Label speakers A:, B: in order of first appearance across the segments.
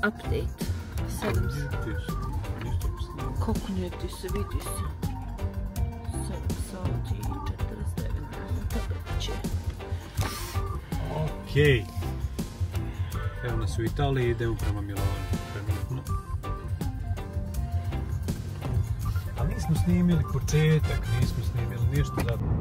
A: update. Kako nije ti se, vidi se. 7 sati i 49 minuta već je.
B: Okej. Evo nas u Italiji, idemo prema Milanu trenutno. A nismo snimili početak, nismo snimili ništa zato.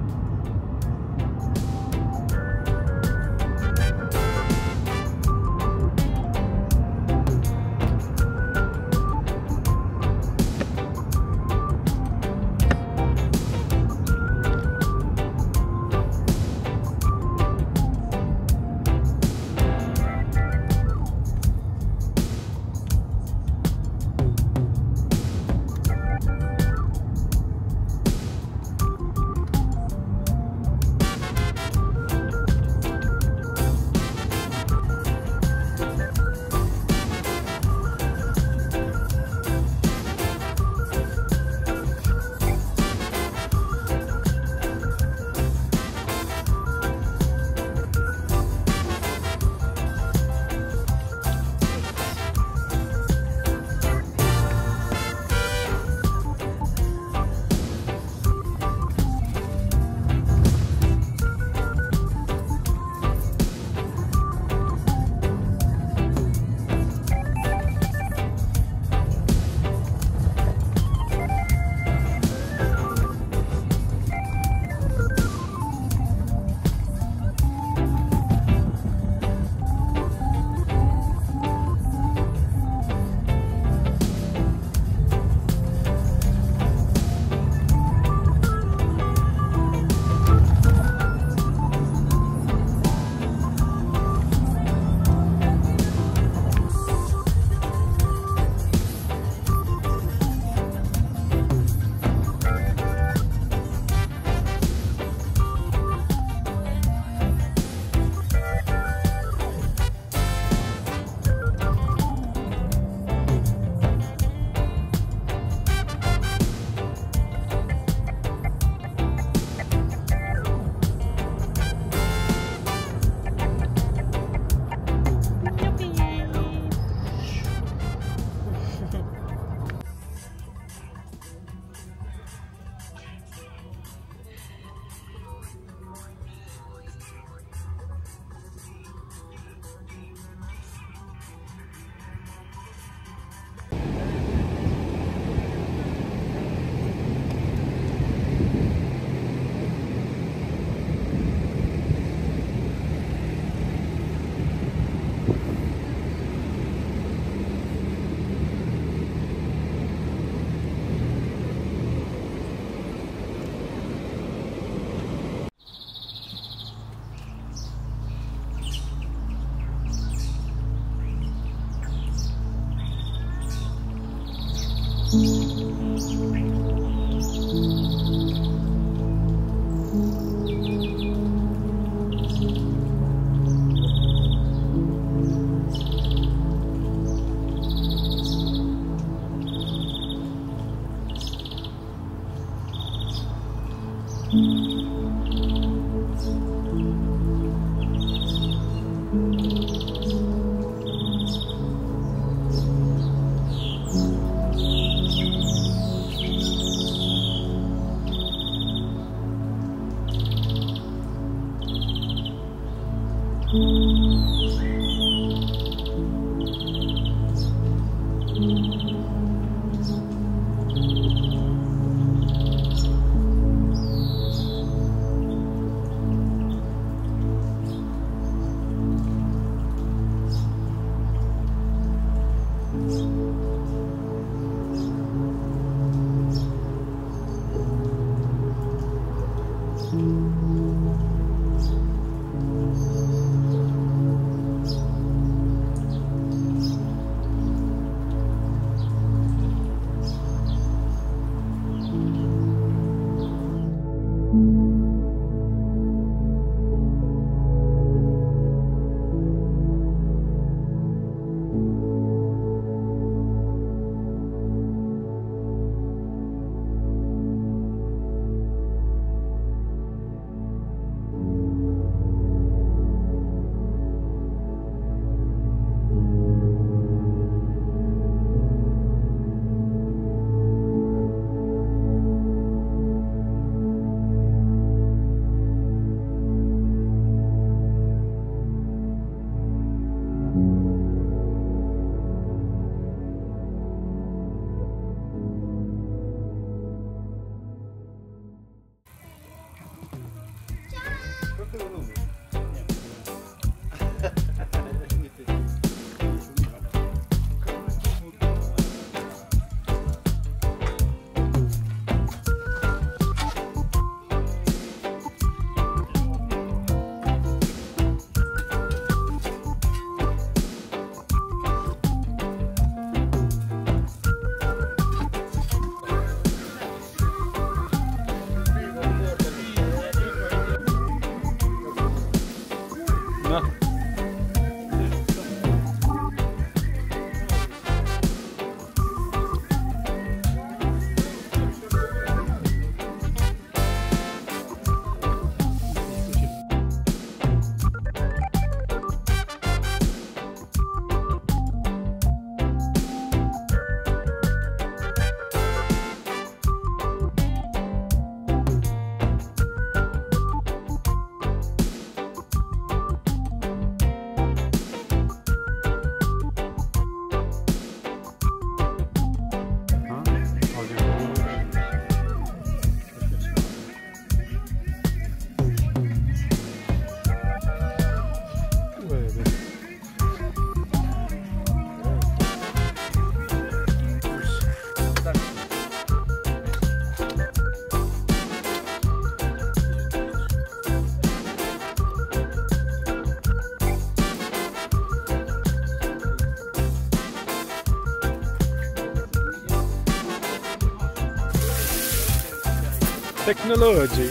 B: Technology.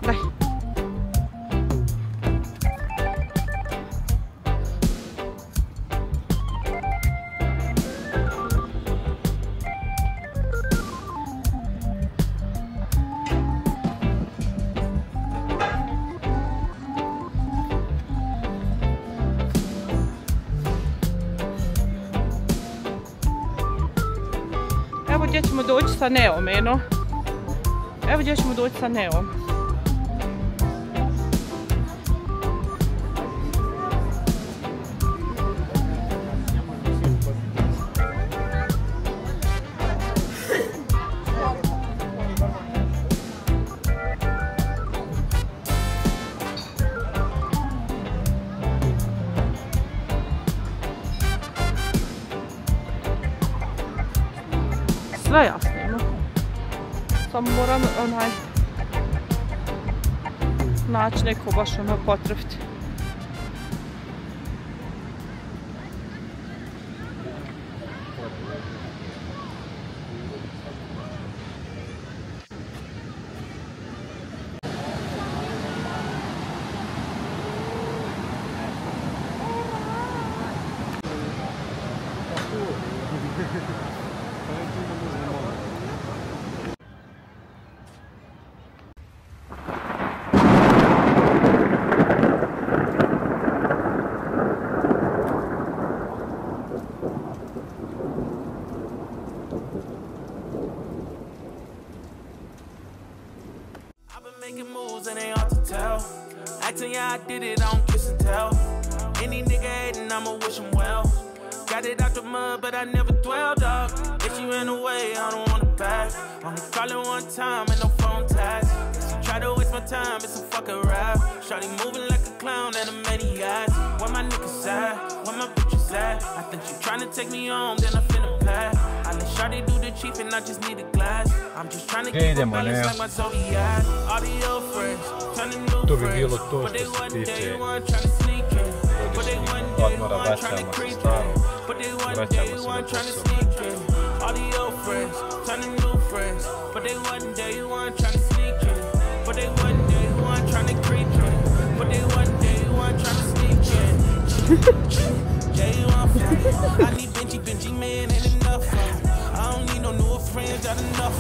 A: Daj. Evo gdje ćemo doći sa Neom, eno. Evo gdje ćemo doći sa Neom. Sve jasno, no. Samo moram naći neko baš potrebiti.
C: Making moves and they hard to tell. Acting, yeah, I did it, I don't kiss and tell. Any nigga hating, I'ma wish him well. Got it out the mud, but I never dwell, dog. If she ran away, I don't want it back. Only call it one time and no phone tags. She try to waste my time, it's a fucking rap. Shawty moving like a clown and a maniac. Where my niggas at? Where my bitches at? I think she tryna take me home, then I finna pass. I let Shawty do the chief and I just need a glass. I'm just trying to keep a balance like my Zodiac. All the old friends, turning new friends. But they one day one trying to sneak in. But they one day one trying to creep in. But they one day one trying to sneak in. All the old friends, turning new friends. But they one day one trying to sneak in. But they one day one trying to creep in. But they one day one trying to sneak in. I need Benji, man, ain't enough. I don't need no newer friends, got enough.